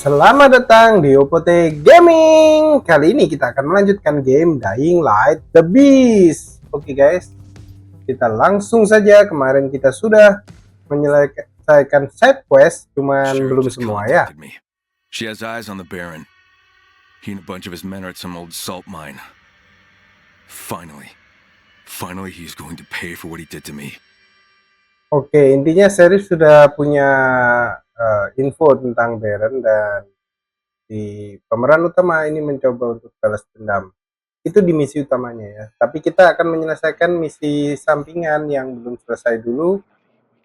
Selamat datang di Opote Gaming. Kali ini kita akan melanjutkan game Dying Light The Beast. Oke guys, kita langsung saja. Kemarin kita sudah menyelesaikan side quest, cuman belum semua ya. She has eyes on the Baron. He and a bunch of his men are at some old salt mine. Finally he's going to pay for what he did to me. Oke, intinya Sheriff sudah punya info tentang Baron dan di pemeran utama ini mencoba untuk balas dendam. Itu di misi utamanya ya. Tapi kita akan menyelesaikan misi sampingan yang belum selesai dulu,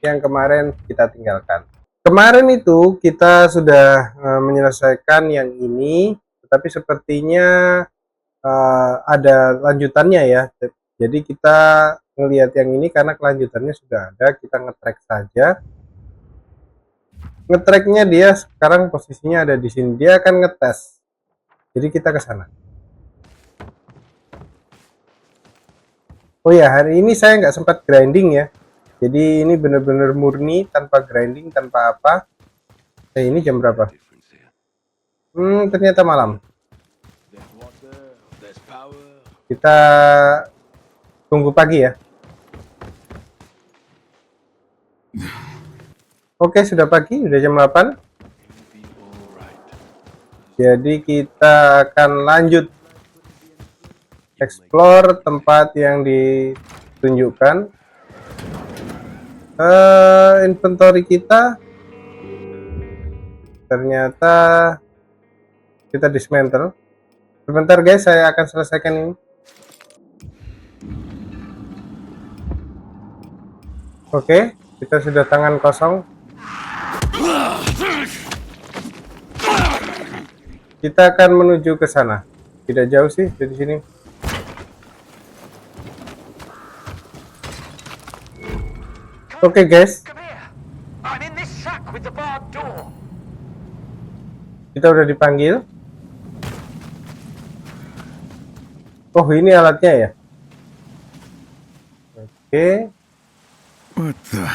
yang kemarin kita tinggalkan. Kemarin itu kita sudah menyelesaikan yang ini, tetapi sepertinya ada lanjutannya ya. Jadi kita ngelihat yang ini karena kelanjutannya sudah ada, kita nge-track saja. Nge-tracknya dia sekarang posisinya ada di sini, dia akan ngetes. Jadi kita ke sana. Oh ya, hari ini saya nggak sempat grinding ya. Jadi ini benar-benar murni, tanpa grinding, tanpa apa. Ini jam berapa? Ternyata malam. Kita tunggu pagi ya. Oke, sudah pagi, sudah jam 8. Jadi kita akan lanjut explore tempat yang ditunjukkan. Inventory kita ternyata kita dismantle. Sebentar guys, saya akan selesaikan ini. Oke, kita sudah tangan kosong. Kita akan menuju ke sana. Tidak jauh sih dari sini. Oke guys. Kita udah dipanggil. Oh, ini alatnya ya. Oke. What the?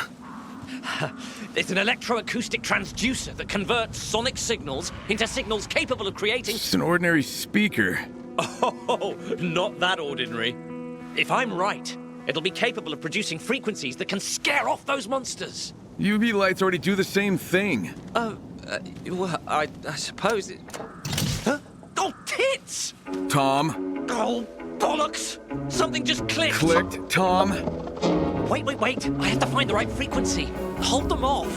It's an electroacoustic transducer that converts sonic signals into signals capable of creating... It's an ordinary speaker. Oh, not that ordinary. If I'm right, it'll be capable of producing frequencies that can scare off those monsters. UV lights already do the same thing. Well, I suppose it... Huh? Oh, tits! Tom. Oh, bollocks! Something just clicked. Clicked, Tom. Wait. I have to find the right frequency. Hold them off.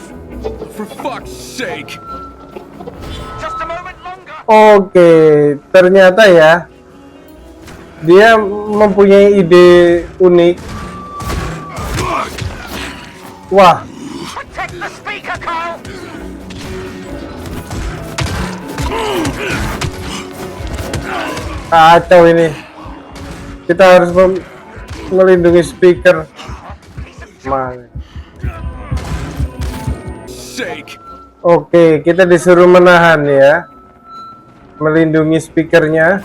For fuck's sake. Just a moment longer. Oke, ternyata ya dia mempunyai ide unik. Wah. Protect the speaker, Carl. Kacau ini. Kita harus melindungi speaker. Oke, kita disuruh menahan ya, melindungi speakernya.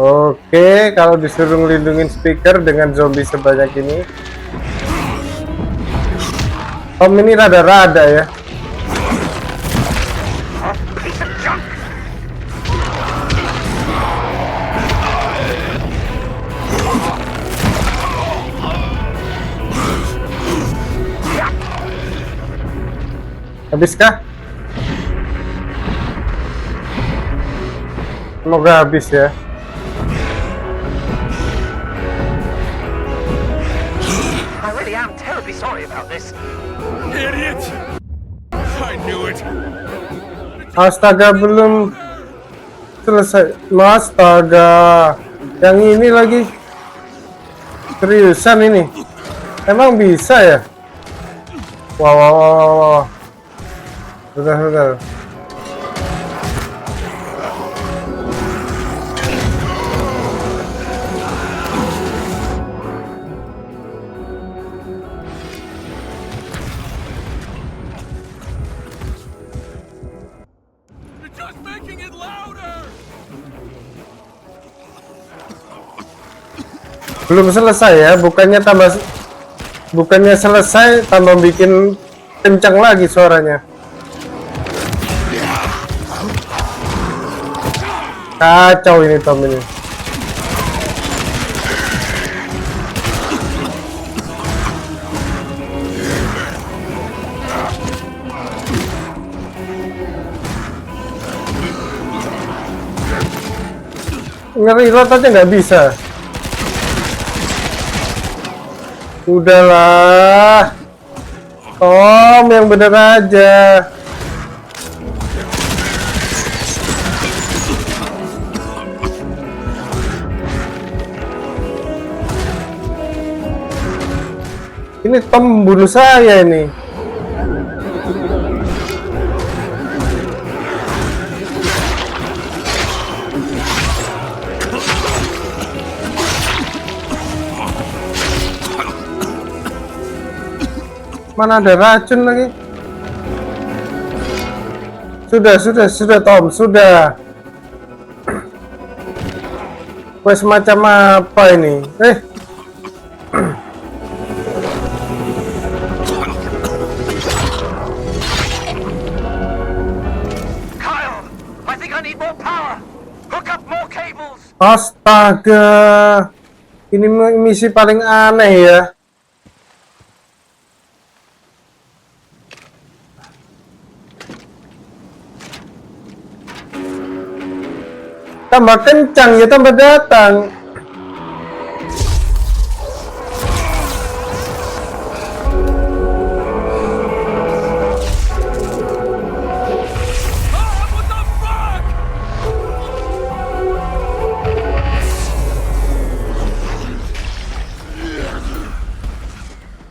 Oke, kalau disuruh melindungi speaker dengan zombie sebanyak ini, Om ini rada-rada ya. Habiskah? Semoga habis ya. I really am terribly sorry about this. Idiot! I knew it. Astaga, belum selesai. Astaga, yang ini lagi. Seriusan ini? Emang bisa ya? Wow. Bentar. You're just making it louder. Belum selesai ya, bukannya selesai tambah bikin kencang lagi suaranya. Kacau ini Tom ini. Nge-reload aja nggak bisa. Udahlah, Tom yang bener aja. Ini Tom membunuh saya ini. Mana ada racun lagi? Sudah Tom, sudah. Quest macam apa ini? Kyle, I think I need more power. Hook up more cables. Astaga. Ini misi paling aneh ya. Tambah kencang ya, tambah datang.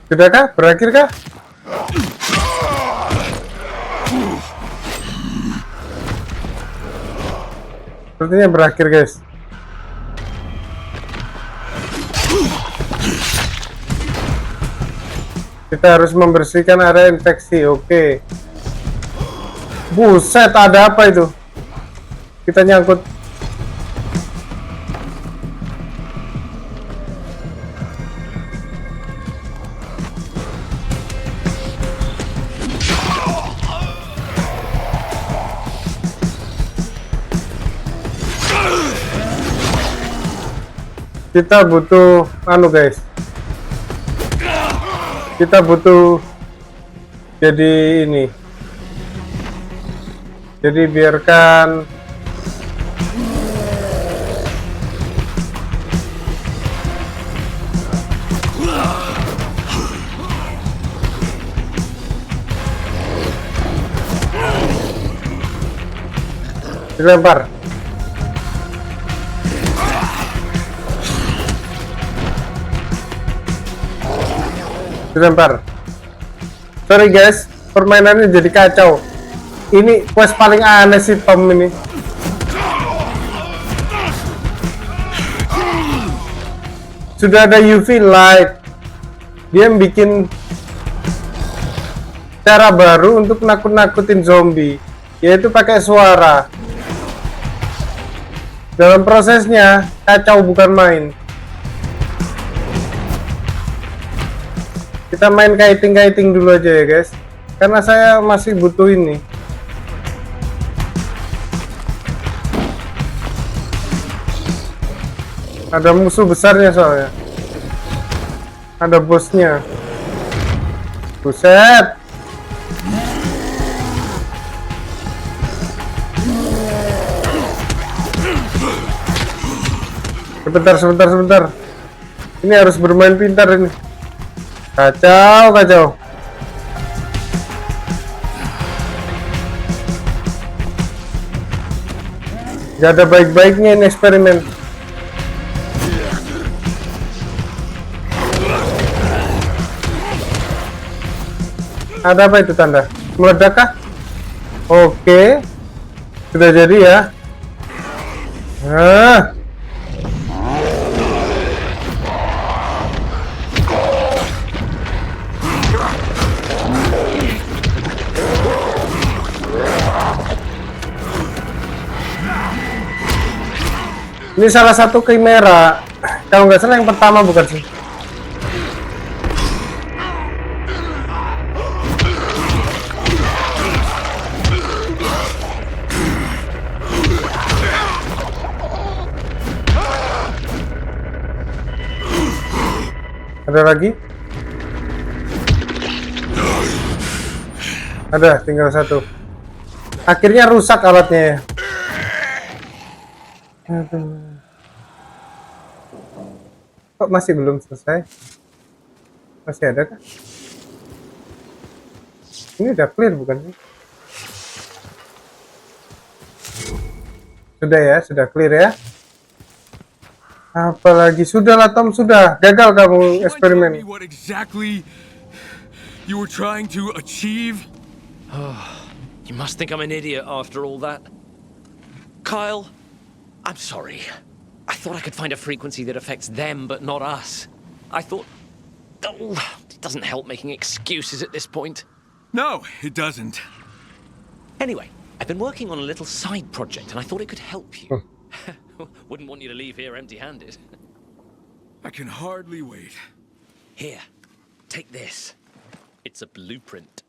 Sudahkah? Berakhirkah? Sepertinya berakhir, guys. Kita harus membersihkan area infeksi. Oke. Buset, ada apa itu? Kita nyangkut. Kita butuh guys. Kita butuh jadi ini. Jadi biarkan dilempar. Dilempar. Sorry guys, permainannya jadi kacau. Ini quest paling aneh sih Tom ini. Sudah ada UV light. Dia bikin cara baru untuk nakut-nakutin zombie, yaitu pakai suara. Dalam prosesnya kacau bukan main. Kita main kiting dulu aja ya guys, karena saya masih butuh ini. Ada musuh besarnya soalnya. Ada bosnya. Buset. Sebentar. Ini harus bermain pintar ini. Kacau. Gak ada baik-baiknya ini eksperimen. Ada apa itu tanda? Meledak kah? Oke. Sudah jadi ya. Ini salah satu chimera Kalau nggak salah yang pertama bukan sih? Ada lagi? Ada, tinggal satu. Akhirnya rusak alatnya ya. Aduh. Kok masih belum selesai? Masih ada kah? Ini udah clear bukan sih? Sudah ya, sudah clear ya. Apalagi sudahlah Tom, sudah gagal kamu You mind telling me eksperimen. what exactly you were trying to achieve? You must think I'm an idiot after all that. Kyle, I'm sorry. I thought I could find a frequency that affects them but not us. I thought... Oh, it doesn't help making excuses at this point. No, it doesn't. Anyway, I've been working on a little side project and I thought it could help you. Wouldn't want you to leave here empty-handed. I can hardly wait. Here, take this. It's a blueprint.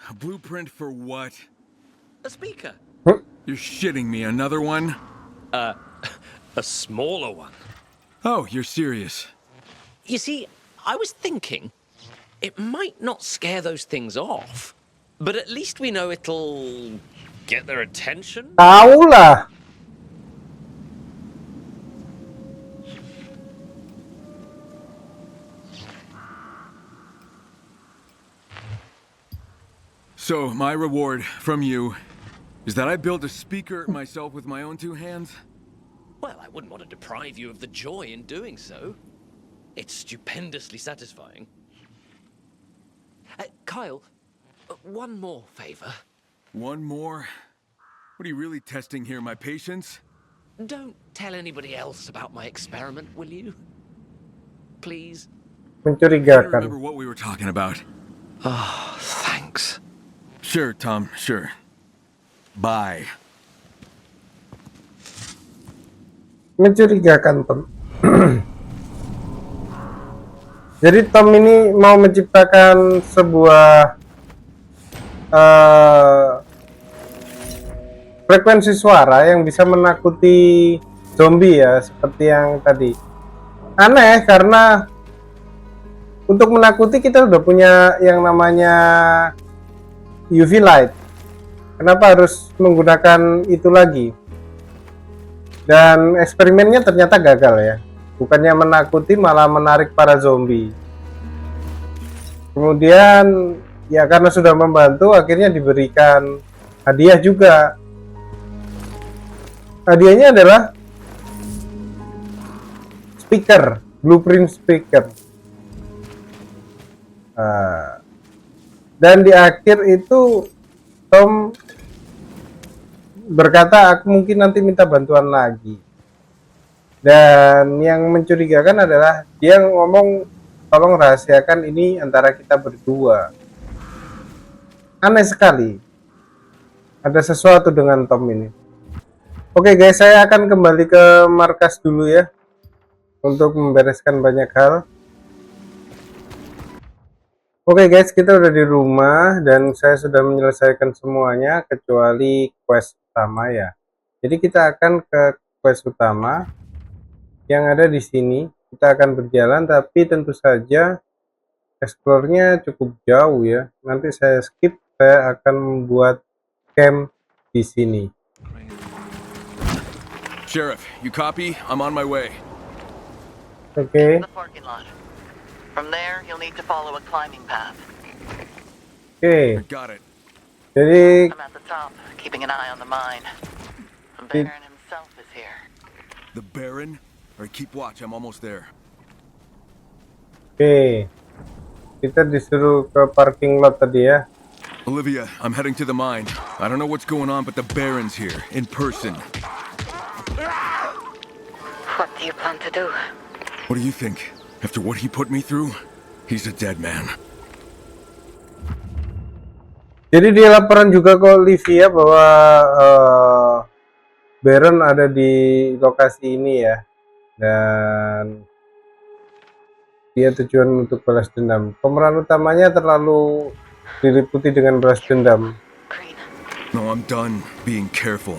A blueprint for what? A speaker. You're shitting me, another one? A smaller one. Oh, you're serious. You see, I was thinking, it might not scare those things off, but at least we know it'll get their attention. Tahu lah. So, my reward from you is that I built a speaker myself with my own two hands? Well, I wouldn't want to deprive you of the joy in doing so. It's stupendously satisfying. Kyle, one more favor. One more? What are you really testing here, my patience? Don't tell anybody else about my experiment, will you? Please? I don't Mencurigakan. remember what we were talking about. Oh, thanks. Sure, Tom, sure. Bye. Mencurigakan Tom. Jadi Tom ini mau menciptakan sebuah frekuensi suara yang bisa menakuti zombie ya, seperti yang tadi. Aneh karena untuk menakuti kita udah punya yang namanya UV light. Kenapa harus menggunakan itu lagi? Dan eksperimennya ternyata gagal ya. Bukannya menakuti malah menarik para zombie. Kemudian ya karena sudah membantu akhirnya diberikan hadiah juga. Hadiahnya adalah speaker, blueprint speaker. Dan di akhir itu Tom berkata aku mungkin nanti minta bantuan lagi. Dan yang mencurigakan adalah dia ngomong tolong rahasiakan ini antara kita berdua. Aneh sekali. Ada sesuatu dengan Tom ini. Oke guys, saya akan kembali ke markas dulu ya untuk membereskan banyak hal. Oke guys, kita udah di rumah dan saya sudah menyelesaikan semuanya kecuali quest utama ya. Jadi kita akan ke quest utama yang ada di sini. Kita akan berjalan tapi tentu saja explore-nya cukup jauh ya. Nanti saya skip, saya akan membuat camp di sini. Sheriff, you copy? I'm on my way. Oke. The parking lot. From there, you'll need to follow a climbing path. Oke. Got it. Jadi I'm at the top, keeping an eye on the mine. The Baron himself is here. The Baron? Alright, keep watch, I'm almost there. oke. Kita disuruh ke parking lot tadi ya. Olivia, I'm heading to the mine. I don't know what's going on, but the Baron's here, in person. What do you plan to do? What do you think? After what he put me through, he's a dead man. Jadi dia laporan juga ke Olivia bahwa Baron ada di lokasi ini ya. dan dia tujuan untuk balas dendam. Pemeran utamanya terlalu diliputi dengan balas dendam. Green. No, I'm done being careful.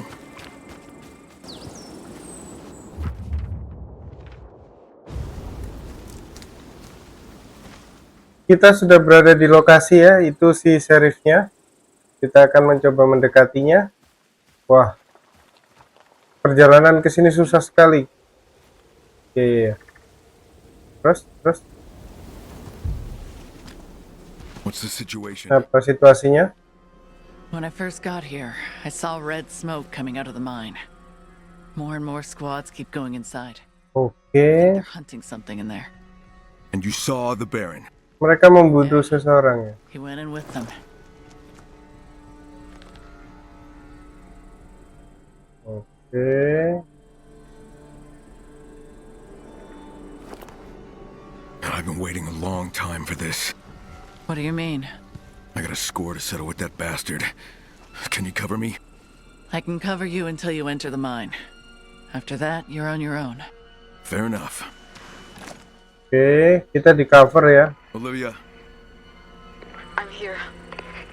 Kita sudah berada di lokasi ya, itu si sheriffnya. Kita akan mencoba mendekatinya. Wah, perjalanan ke sini susah sekali. Iya. Terus, What's the situation? apa situasinya? When I first got here, I saw red smoke coming out of the mine. More and more squads keep going inside. I think Oke, they're hunting something in there. And you saw the Baron. mereka membunuh seseorang ya. He went in with them. Oke. I've been waiting a long time for this. What do you mean? I got a score to settle with that bastard. Can you cover me? I can cover you until you enter the mine. After that, you're on your own. Fair enough. Oke, kita di cover ya. Olivia, I'm here.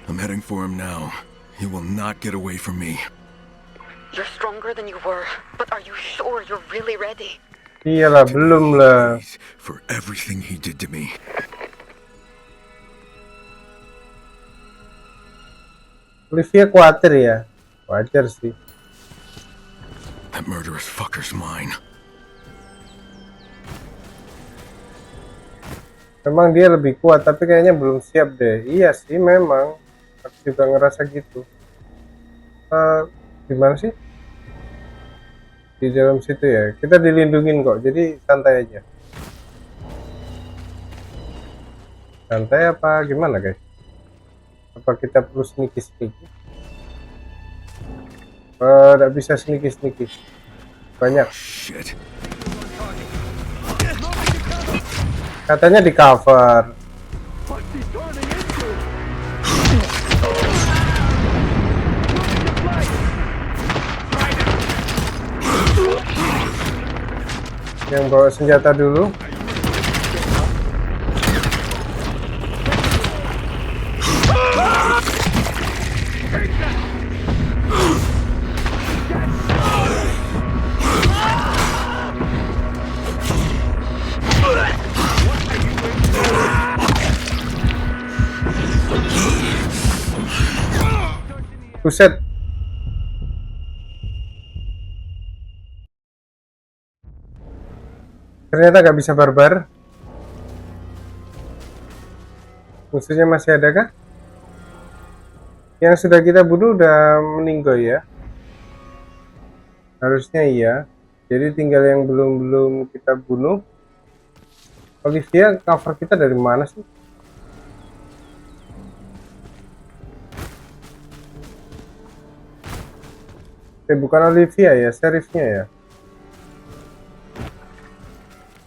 I'm heading for him now. He will not get away from me. You're stronger than you were, but are you sure you're really ready? Iyalah, belum lah. Please, for everything he did to me. Olivia khawatir ya. Wajar sih. That murderous fucker's mine. Memang dia lebih kuat, tapi kayaknya belum siap deh. Iya sih, memang. Aku juga ngerasa gitu. Gimana sih? Di dalam situ ya. Kita dilindungin kok, jadi santai aja. Santai apa gimana guys? Apa kita perlu sneaky-sneaky? Nggak bisa sneaky-sneaky. Banyak. Shit. Katanya di cover. Yang bawa senjata dulu. Buset. Ternyata gak bisa barbar. Musuhnya masih ada kah? Yang sudah kita bunuh udah meninggal ya. Harusnya iya. Jadi tinggal yang belum kita bunuh. Olivia, cover kita dari mana sih? Bukan Olivia ya, sheriffnya ya.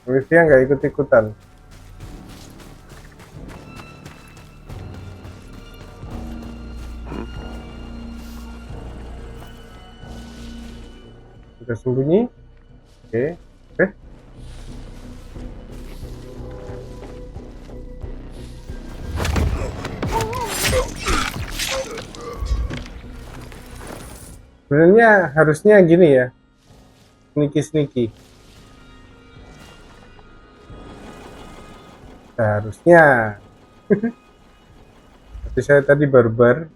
Olivia nggak ikut-ikutan. Sudah sembunyi. Oke. Sebenarnya harusnya gini ya, sneaky. Seharusnya. Tapi saya tadi barbar.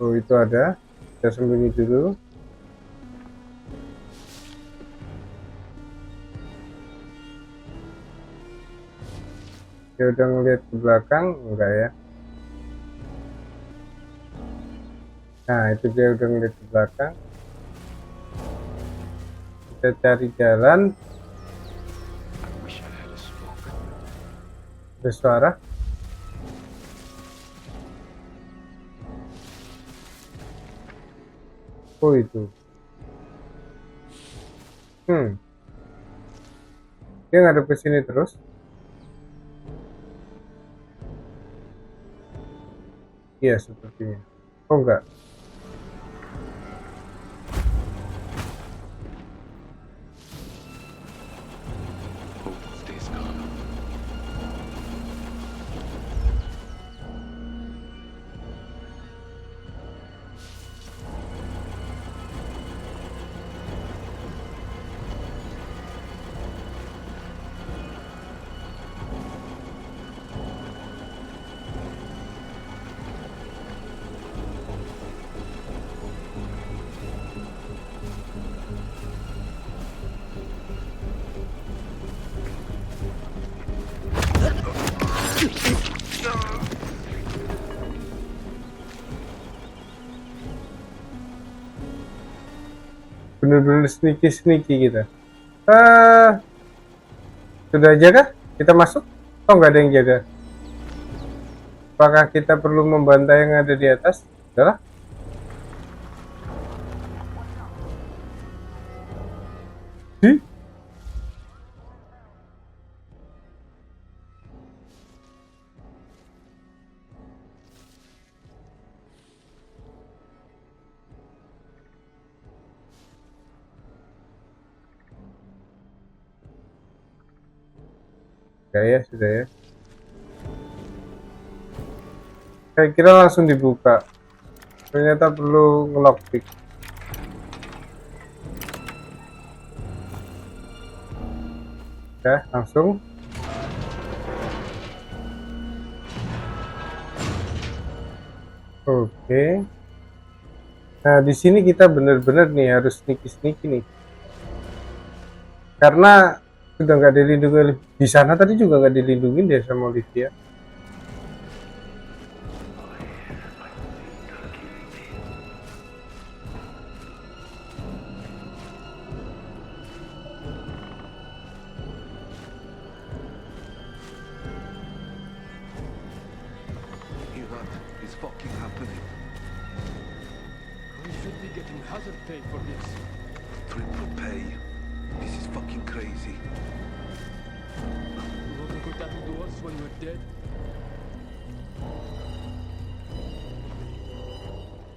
Oh itu ada, kita sembunyi dulu. Dia udah ngeliat ke belakang, enggak ya? Nah itu dia udah ngeliat ke belakang. Kita cari jalan. Ada suara. Oh itu. Dia ngadep ke sini terus. Iya sepertinya. Oh enggak. bener-bener sneaky gitu. Sudah jaga? Kita masuk? Oh, nggak ada yang jaga. Apakah kita perlu membantai yang ada di atas? Udahlah. Hi? Sudah ya. Saya kira langsung dibuka. Ternyata perlu ngelockpick. Ya, langsung. Oke. Nah, di sini kita benar-benar nih harus sneaky nih. Karena sudah nggak dilindungi. Di sana tadi juga nggak dilindungi deh sama Olivia. What is fucking happening? We should be getting hazard pay for this. Triple pay. This is fucking crazy. You wonder what that will do us when we're dead?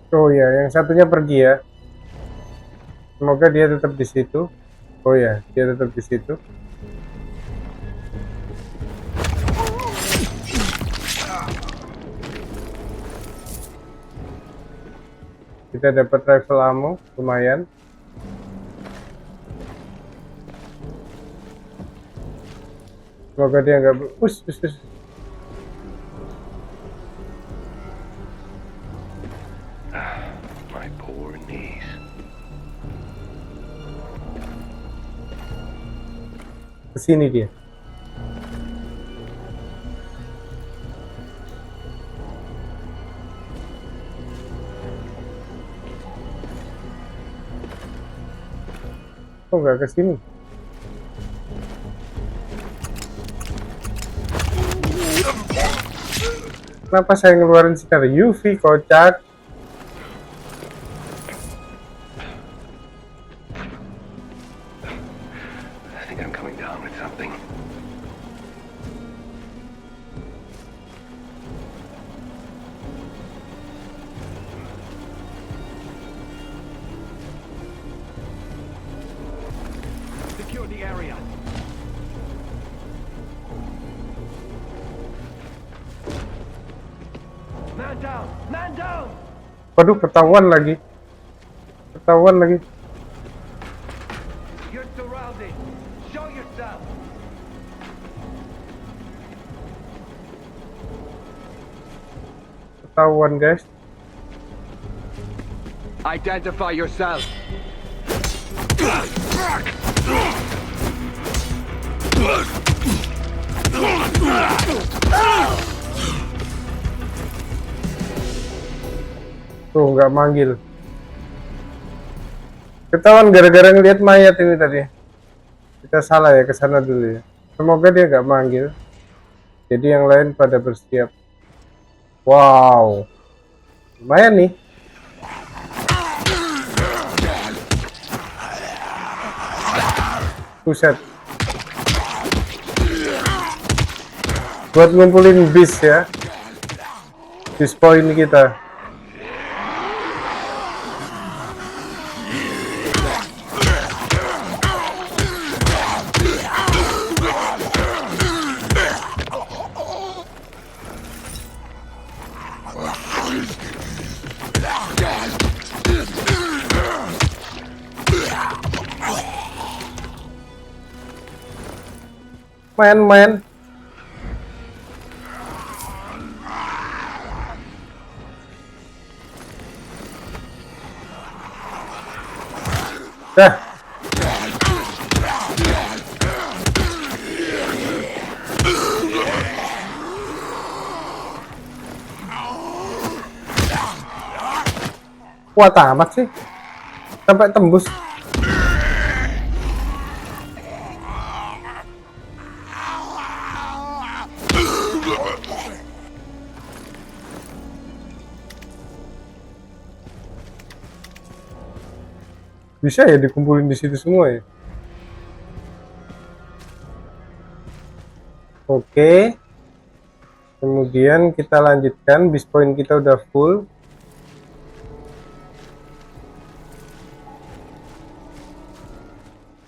Oh ya, yang satunya pergi ya. Semoga dia tetap di situ. Oh ya, dia tetap di situ. Kita dapat rifle ammo, lumayan. Semoga dia nggak us. My poor knees. Kesini dia. Oh, nggak kesini. Kenapa saya ngeluarin sinar UV, kocak? I think I'm coming down with something. Secure the area. Man down! Man down! Waduh, ketahuan lagi. You're surrounded. Show yourself. Ketahuan, guys. Identify yourself. Tuh, nggak manggil. Ketahuan gara-gara ngeliat mayat ini tadi. Kita salah ya, ke sana dulu ya. Semoga dia nggak manggil. Jadi yang lain pada bersiap. Wow. Lumayan nih. Buset. Buat ngumpulin bis ya. Bis point kita. Main. Dah. Kuat amat sih. Sampai tembus. Bisa ya dikumpulin di situ semua ya? Oke. Kemudian kita lanjutkan, bis point kita udah full.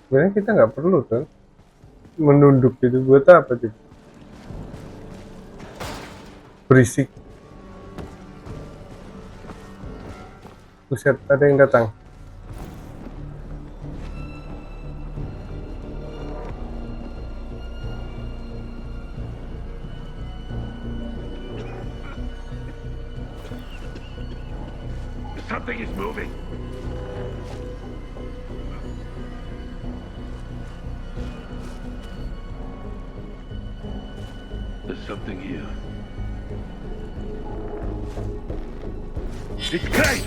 Sebenarnya kita nggak perlu kan menunduk gitu, buat apa gitu? Berisik. Buset, ada yang datang. Something is moving. There's something here. It's great!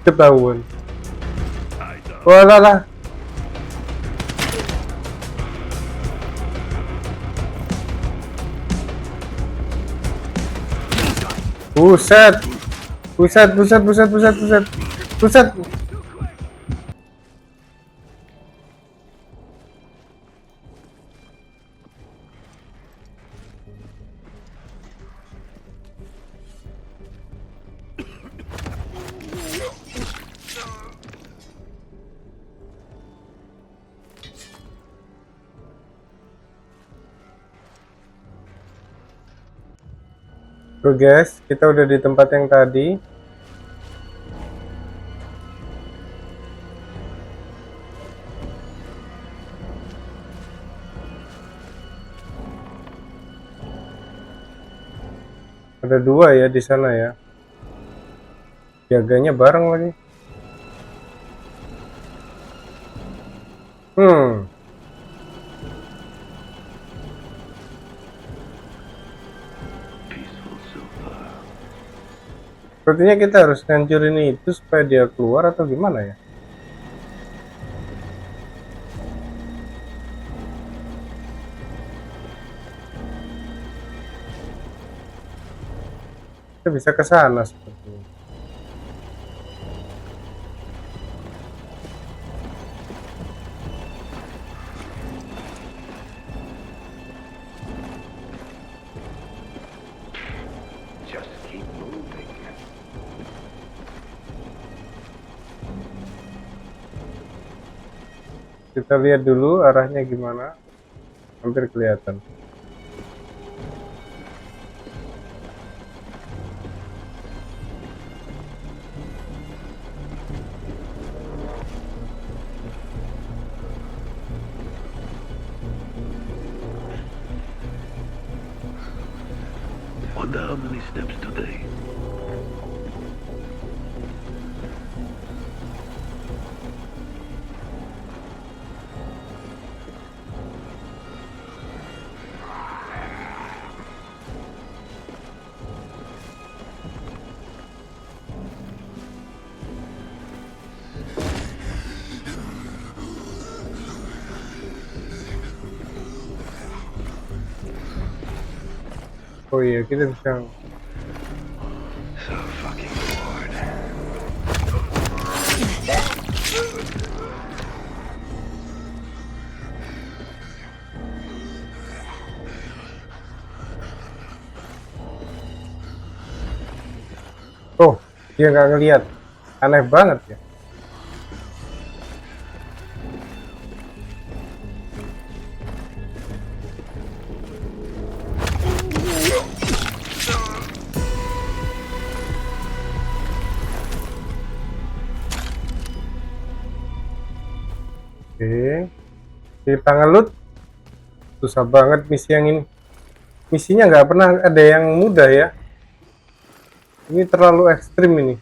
Ketahuan. I know. Walah lah. Buset. Buset, buset, buset, buset, buset. Buset. Oke guys, kita udah di tempat yang tadi. Ada dua ya di sana ya. Jaganya bareng lagi. Peaceful so far. Sepertinya kita harus ngancurin itu supaya dia keluar atau gimana ya? Kita bisa ke sana sepertinya. Just keep moving. Kita lihat dulu arahnya gimana. Hampir kelihatan. Wonder how many steps today. Oh iya, kita bisa. So fucking bored. Oh, dia nggak ngelihat. Aneh banget ya. Oke, di tangan loot susah banget misi yang ini. Misinya nggak pernah ada yang mudah ya. Ini terlalu ekstrim ini.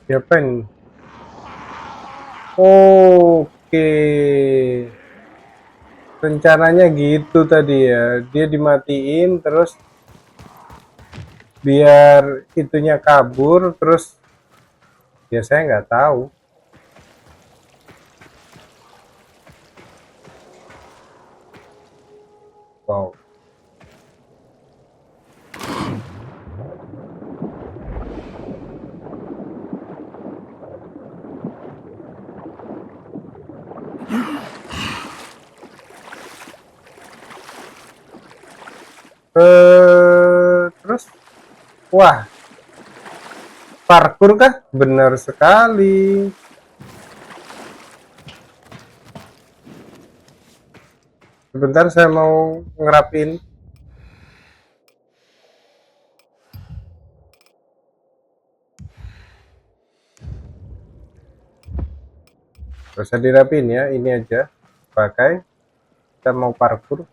Siapa ini? Oke. Rencananya gitu tadi ya. Dia dimatiin terus biar itunya kabur, terus Ya saya nggak tahu. Wow. Terus, wah, parkur kah? Benar sekali. Sebentar saya mau ngerapin. Gak usah dirapin ya, ini aja pakai. Kita mau parkur.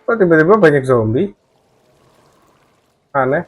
Kok tiba-tiba banyak zombie? Aneh.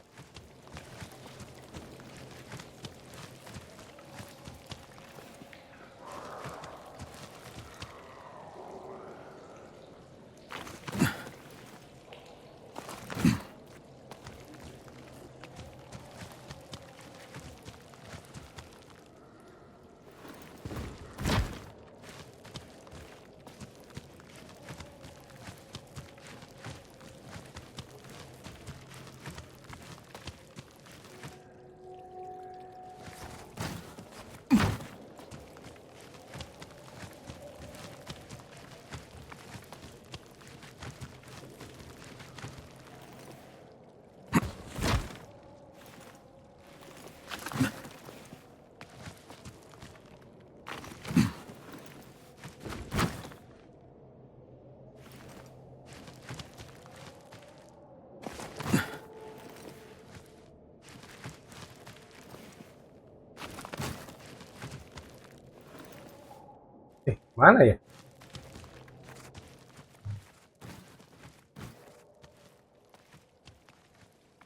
Mana ya?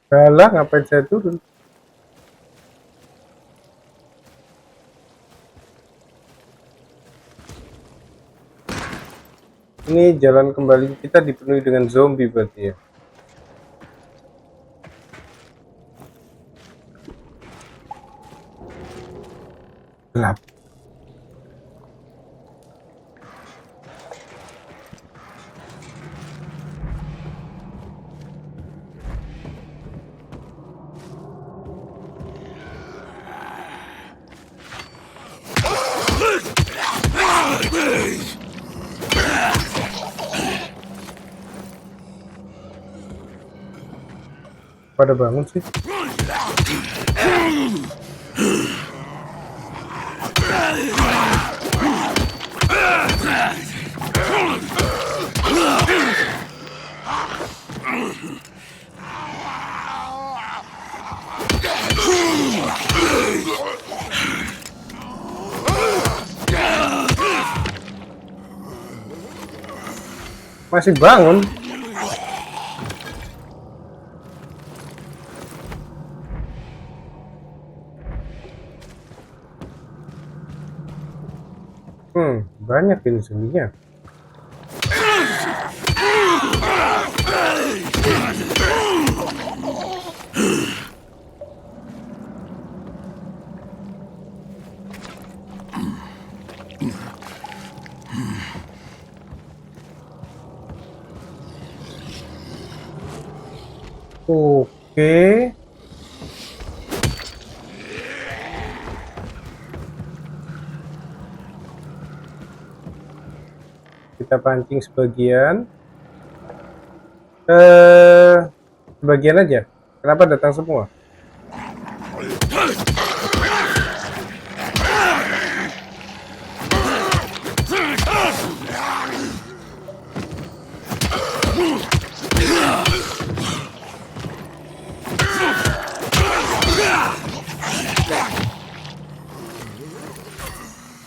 Kalah, ngapain saya turun? Ini jalan kembali kita dipenuhi dengan zombie berarti ya. Gelap. Pada bangun sih. Masih bangun. Banyak ini zombinya. Oke. Kita pancing sebagian. Sebagian aja. Kenapa datang semua?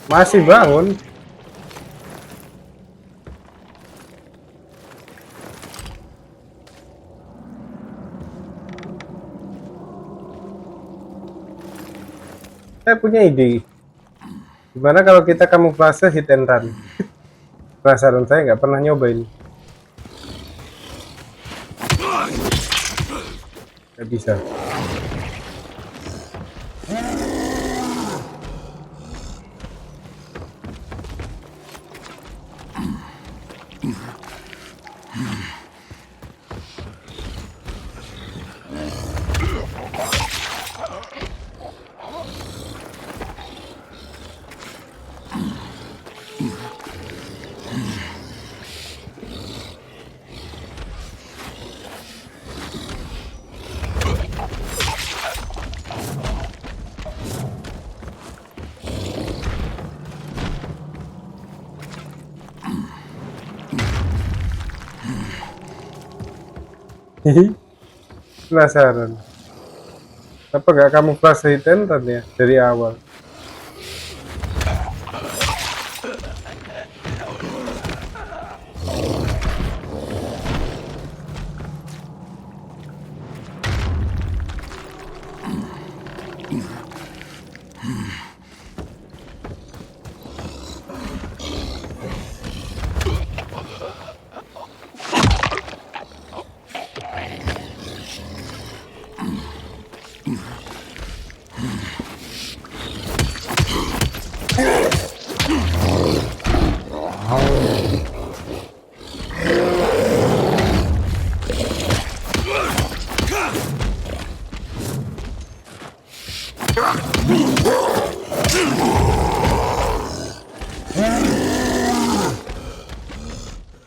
Masih bangun. Saya punya ide. Gimana kalau kita kamuflase hit and run? Penasaran, saya nggak pernah nyobain. Nggak bisa. Penasaran. Apa gak kamuflase hit and run ya dari awal?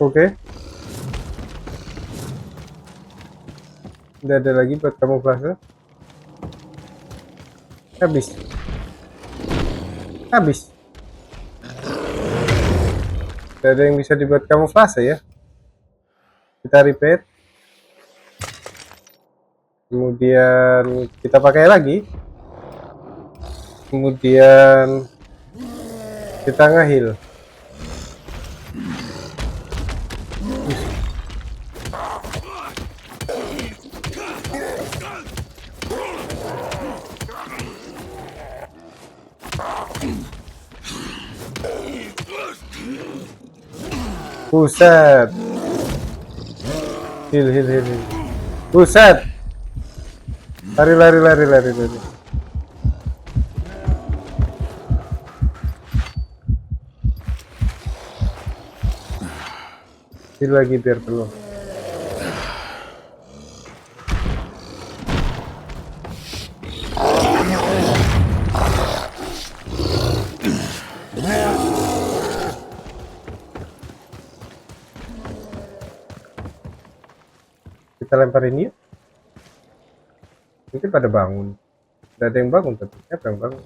Oke. Udah ada lagi buat kamuflase. Habis. Tidak ada yang bisa dibuat kamuflase ya. Kita repeat. Kemudian kita pakai lagi. Kemudian kita nge-heal. Buset. Heal. Buset. Lari. Heal lagi biar penuh. Kita lemparin yuk. Mungkin pada bangun. Tidak ada yang bangun tapi siapa yang bangun?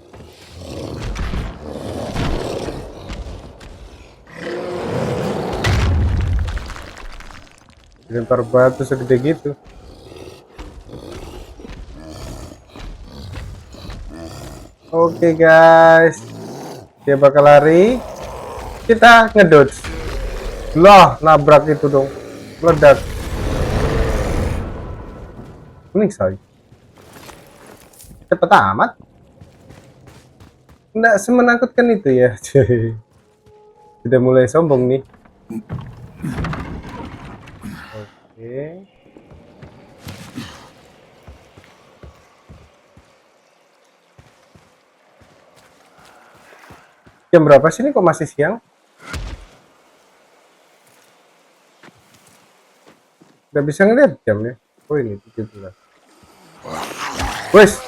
Lempar batu segede gitu. Oke guys, dia bakal lari. Kita ngedodge. Loh, nabrak itu dong. Meledak. Kuning say. Cepet amat. Nggak semenakutkan itu ya. Sudah mulai sombong nih. Oke. Jam berapa sih ini kok masih siang? Nggak bisa ngeliat jamnya. Oh ini 17. Wes.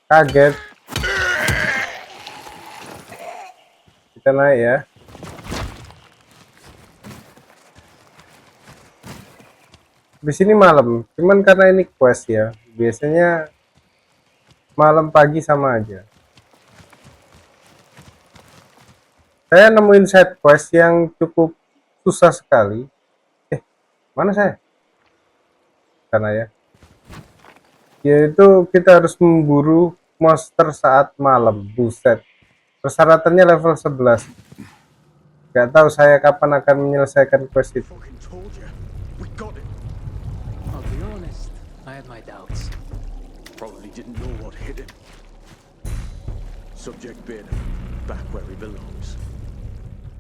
Kaget. Kita naik ya. Di sini malam, cuman karena ini quest ya. Biasanya malam pagi sama aja. Saya nemuin side quest yang cukup susah sekali. Mana saya? Sana ya. Yaitu kita harus memburu monster saat malam. Buset. Persyaratannya level 11. Gak tahu saya kapan akan menyelesaikan quest itu. I'll be honest, I had my doubts. Probably didn't know what hit him. Subject bid back where he belongs.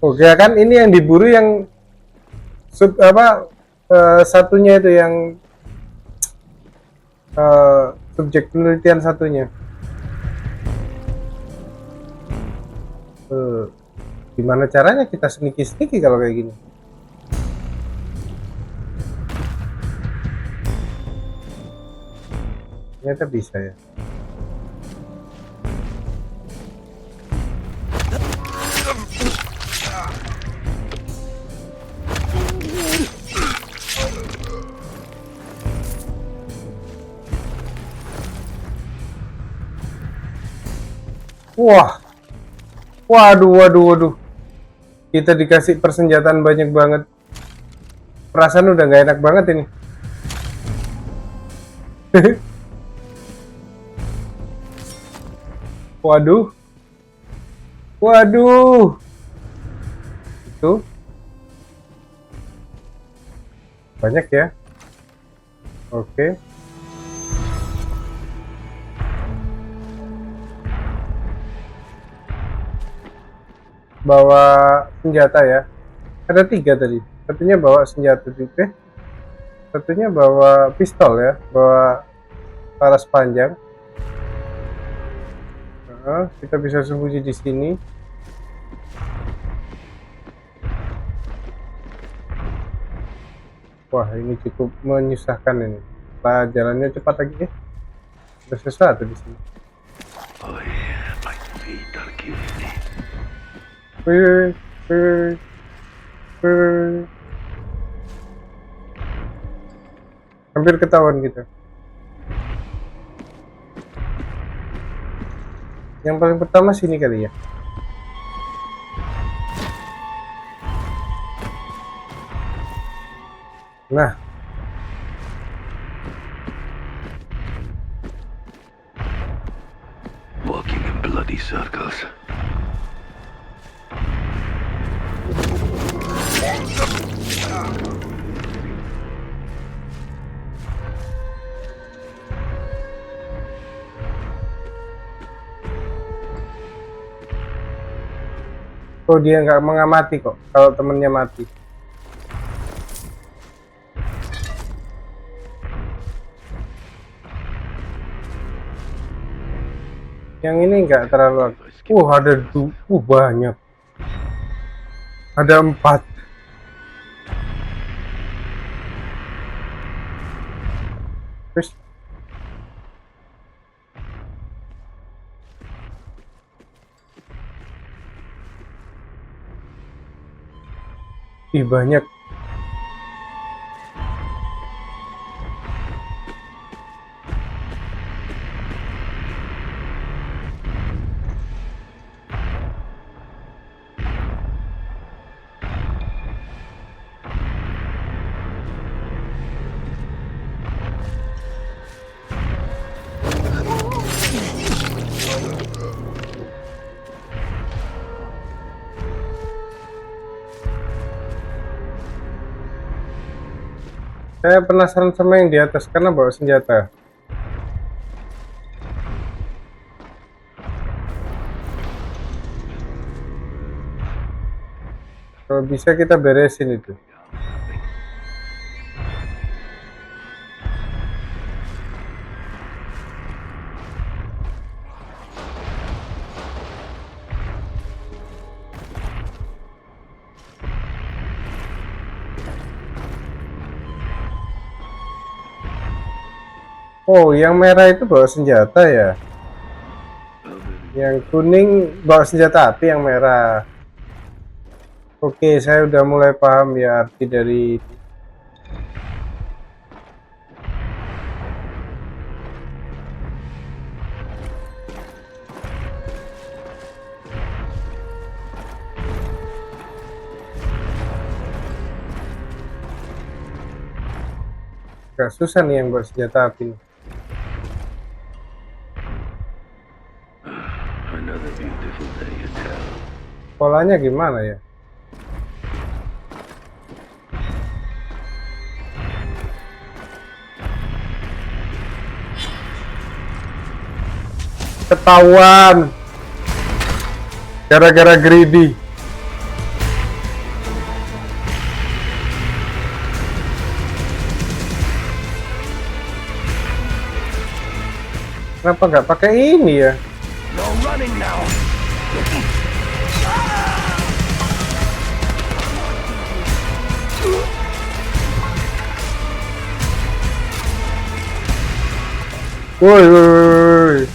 Oke kan ini yang diburu yang satunya itu yang subjek penelitian satunya. Gimana caranya kita sneaky kalau kayak gini? Ternyata bisa ya. Wah, waduh. Kita dikasih persenjataan banyak banget. Perasaan udah nggak enak banget ini. Waduh. Itu banyak ya. Oke. Bawa senjata ya. Ada 3 tadi. Satunya bawa senjata juga. Satunya bawa pistol ya, bawa laras panjang. Kita bisa sembunyi di sini. Wah, ini cukup menyusahkan ini. Jalannya cepat lagi ya. Ada sesuatu di sini. Wih. Hampir ketahuan gitu. Yang paling pertama sini kali ya. Nah, Walking in bloody circles. oh dia nggak mengamati kok kalau temennya mati. Yang ini nggak terlalu. Ada banyak. Ada 4. Terus banyak. Saya penasaran sama yang di atas karena bawa senjata. Kalau bisa kita beresin itu. Oh, yang merah itu bawa senjata ya. Yang kuning bawa senjata api, yang merah. Oke, saya udah mulai paham ya arti dari agak susah nih yang bawa senjata api. Another beautiful day in hell. Polanya gimana ya? ketahuan gara-gara greedy. Kenapa nggak pakai ini ya? No running now. Woi, woi, woi.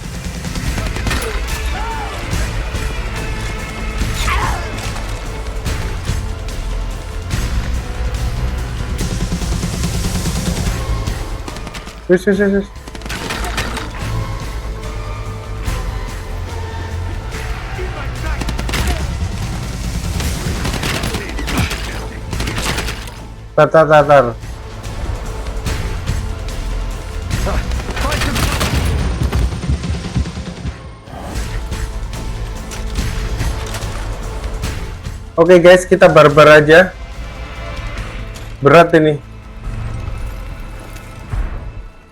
Wis, wis, wis, wis. Tar, tar, tar, tar. Oke guys, kita barbar aja. Berat ini.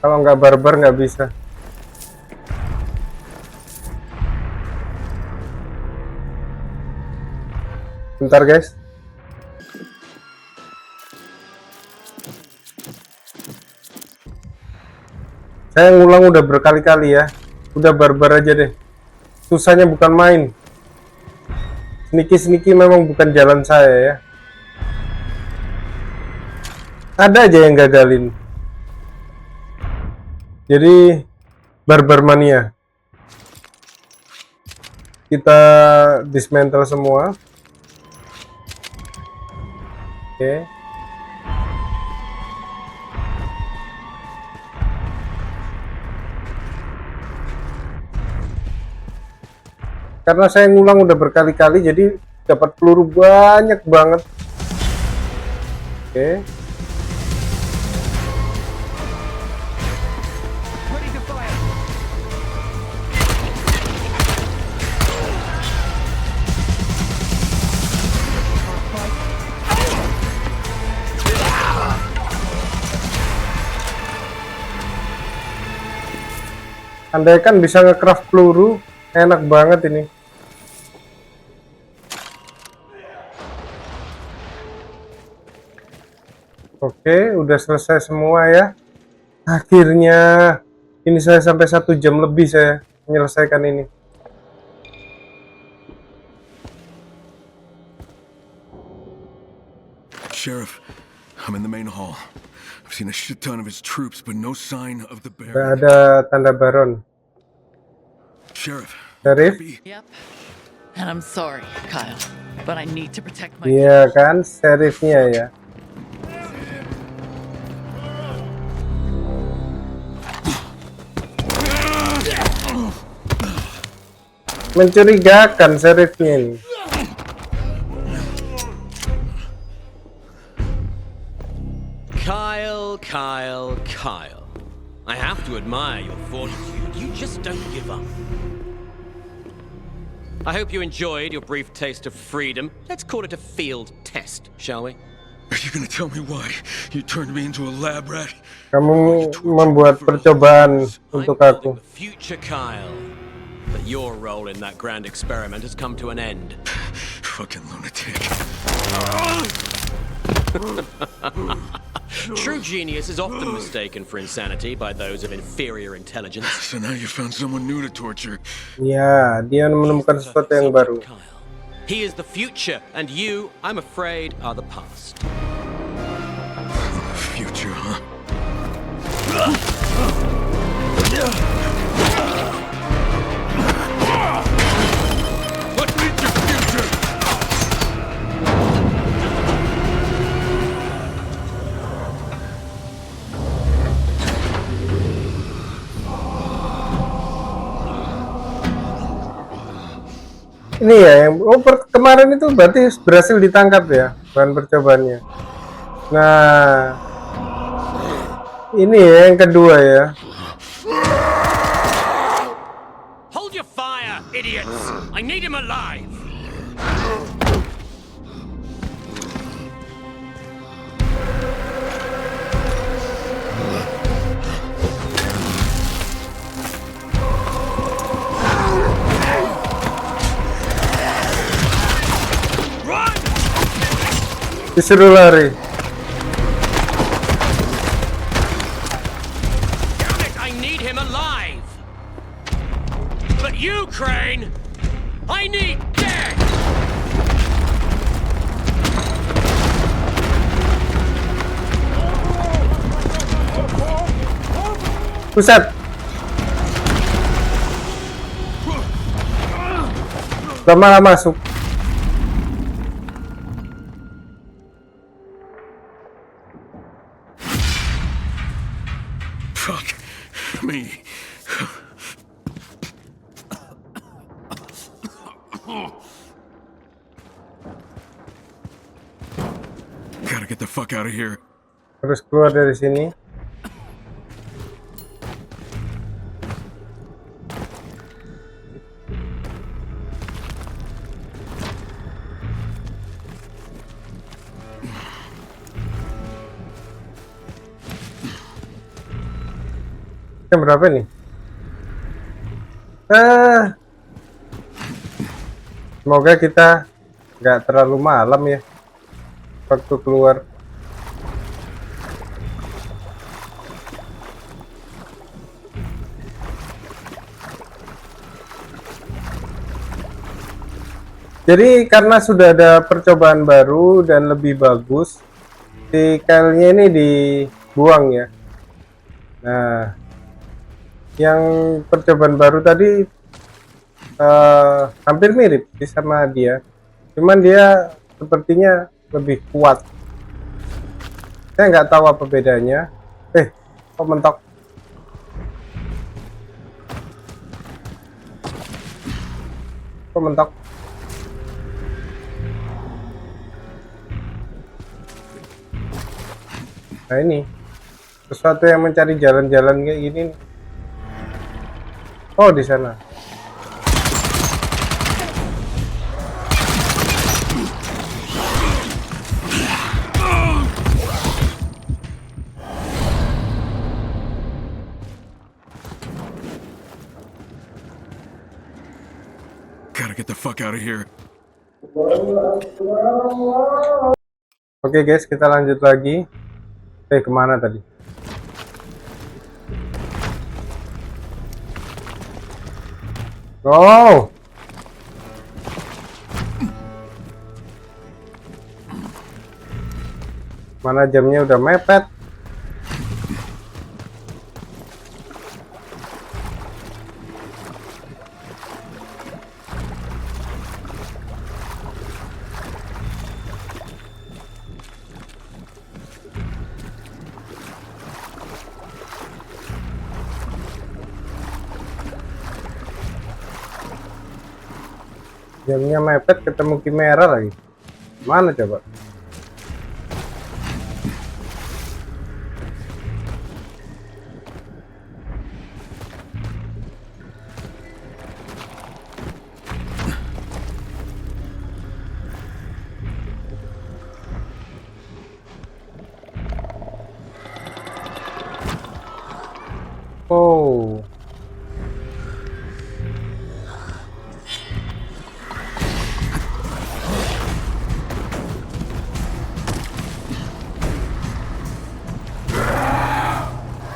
Kalau nggak barbar nggak bisa. Bentar guys. Saya ngulang udah berkali-kali ya. Udah barbar aja deh. Susahnya bukan main. Sneaky memang bukan jalan saya ya. Ada aja yang gagalin. Jadi barbar mania. Kita dismantle semua. Oke. Karena saya ngulang udah berkali-kali, jadi dapat peluru banyak banget. Oke. Ready to fire. Andai kan bisa nge-craft peluru, enak banget ini. Oke, udah selesai semua ya. Akhirnya, ini saya sampai 1 jam lebih saya menyelesaikan ini. Sheriff, I'm in the main hall. I've seen a shit ton of his troops, but no sign of the Gak Baron. ada tanda baron. Sheriff, Sheriff? be- Yep. And I'm sorry, Kyle, but I need to protect my... Iya kan, sheriffnya ya. Mencurigakan sheriffnya ini. Kyle. I have to admire your fortitude. You just don't give up. I hope you enjoyed your brief taste of freedom. Let's call it a field test, shall we? Are you gonna tell me why you turned me into a lab rat? Kamu membuat percobaan untuk I'm aku. building the future, Kyle. But your role in that grand experiment has come to an end. Fucking lunatic. True genius is often mistaken for insanity by those of inferior intelligence. So now you found someone new to torture. Ya, dia menemukan sesuatu yang baru. Kyle. He is the future, and you, I'm afraid, are the past. Future, huh? What is your future? Ini ya yang kemarin itu berarti berhasil ditangkap ya bahan percobaannya. Nah, ini ya yang kedua ya. Hold your fire, idiots! I need him alive! Disuruh lari. Damn it, I need him alive! But you, Crane, I need dead! Buset. Lama masuk. Fuck me. Gotta get the fuck out of here. Harus keluar dari sini. Jam berapa nih? Semoga kita nggak terlalu malam ya waktu keluar. Jadi karena sudah ada percobaan baru dan lebih bagus, si Kyle-nya ini dibuang ya. Nah, yang percobaan baru tadi hampir mirip sih sama dia, cuman dia sepertinya lebih kuat. Saya nggak tahu apa bedanya. Kok mentok? Kok mentok? Nah ini sesuatu yang mencari jalan-jalan kayak gini. Oh, di sana. Gotta get the fuck out of here. Oke guys, kita lanjut lagi. Kemana tadi? Oh, mana jamnya udah mepet. Jamnya mepet, ketemu Chimera lagi. Mana coba? Oh.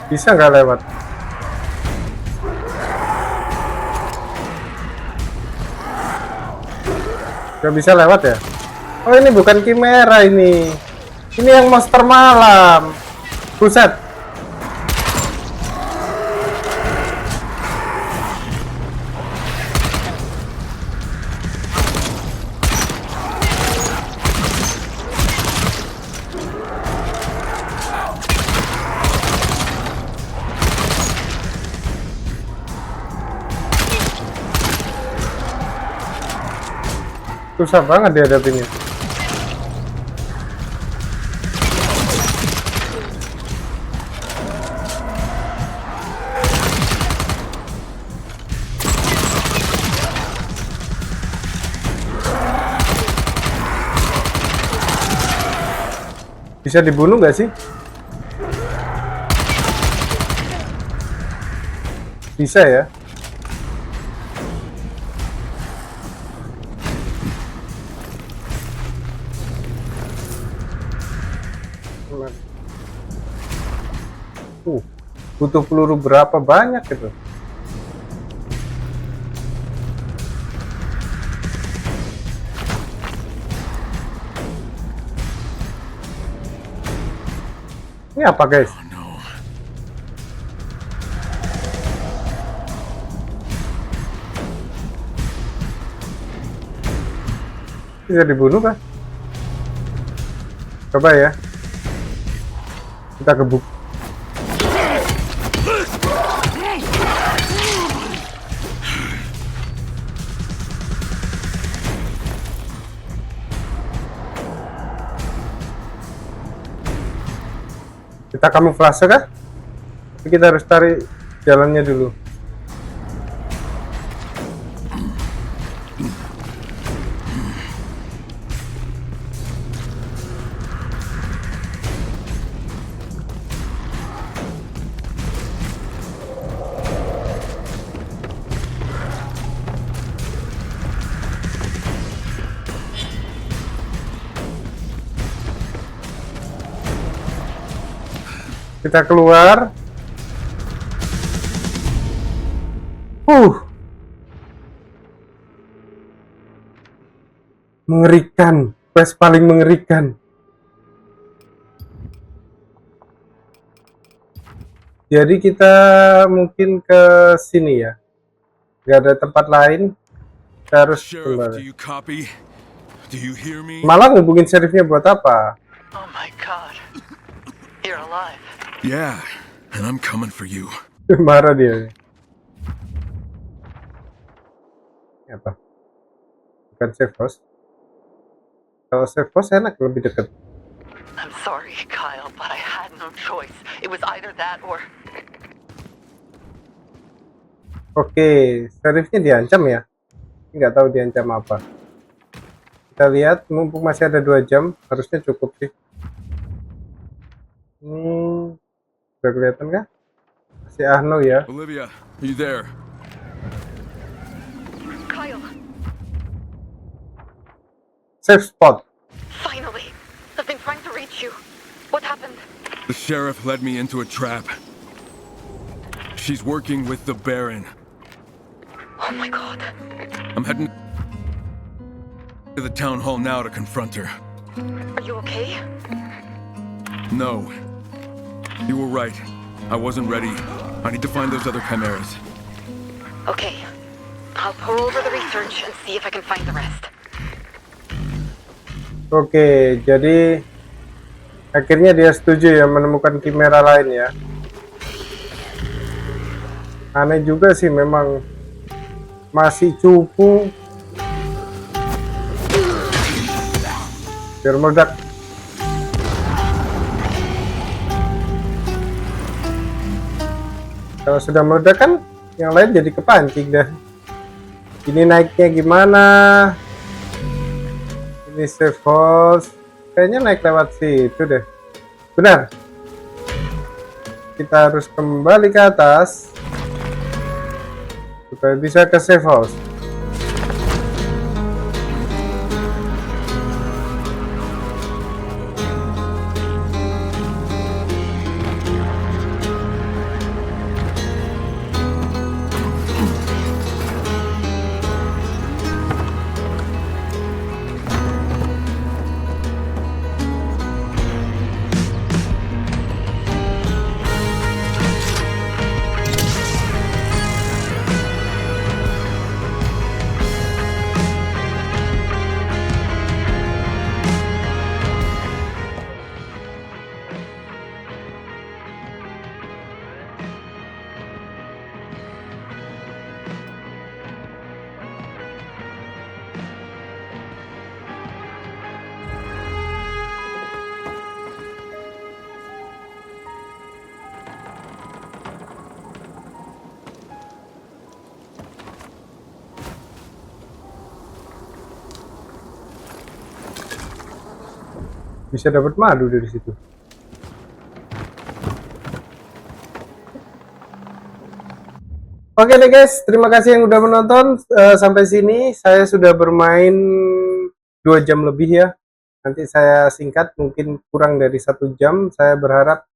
Bisa nggak lewat? Nggak bisa lewat ya? Oh, ini bukan Chimera ini. Ini yang monster malam. Buset. Susah banget dihadapinnya. Bisa dibunuh nggak sih? Bisa ya. butuh peluru berapa banyak itu. Ini apa guys? Oh no. Bisa dibunuh kah? Coba ya. Kita gebuk. Kita kamuflase kah? Tapi kita harus cari jalannya dulu. Kita keluar. Mengerikan. Quest paling mengerikan. Jadi kita mungkin ke sini ya. Gak ada tempat lain. Kita harus Sheriff, do kembali. you copy? Do you hear me? Malah ngubungin sheriffnya buat apa? Oh my god. You're alive. Yeah, and I'm coming for you. Marah dia. Ini apa? Bukan safe house. Kalau safe house enak lebih dekat. I'm sorry, Kyle, but I had no choice. It was either that or... Oke, sheriffnya diancam ya. Nggak tahu diancam apa. Kita lihat, mumpung masih ada 2 jam, harusnya cukup sih. Ini udah kelihatan kah? Masih Ahno ya. Olivia, are you there? Kyle, Safe spot. finally! I've been trying to reach you. What happened? The sheriff led me into a trap. She's working with the Baron. Oh my god. I'm heading to the town hall now to confront her. Are you okay? No. You were right. I wasn't ready. I need to find those other chimeras. Okay. I'll pour over the research and see if I can find the rest. Oke, jadi akhirnya dia setuju ya menemukan kamera lain ya. Aneh juga sih memang masih cupu. Biar meledak. Kalau sudah meledak kan yang lain jadi kepancing dah. Ini naiknya gimana? Ini safe house. Kayaknya naik lewat situ deh. Benar. Kita harus kembali ke atas supaya bisa ke safe house. Bisa dapat madu dari situ. Oke deh guys, terima kasih yang udah menonton. Sampai sini saya sudah bermain 2 jam lebih ya. Nanti saya singkat, mungkin kurang dari 1 jam. Saya berharap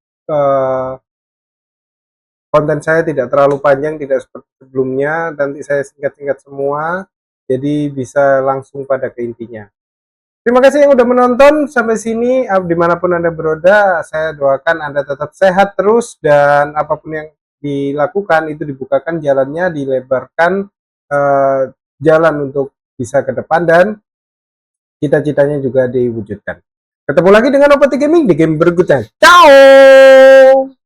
konten saya tidak terlalu panjang, tidak seperti sebelumnya. Nanti saya singkat-singkat semua, jadi bisa langsung pada ke intinya. Terima kasih yang udah menonton sampai sini. Dimanapun Anda berada, saya doakan Anda tetap sehat terus, dan apapun yang dilakukan itu dibukakan jalannya, dilebarkan jalan untuk bisa ke depan, dan cita-citanya juga diwujudkan. Ketemu lagi dengan Opati Gaming di game berikutnya. Ciao!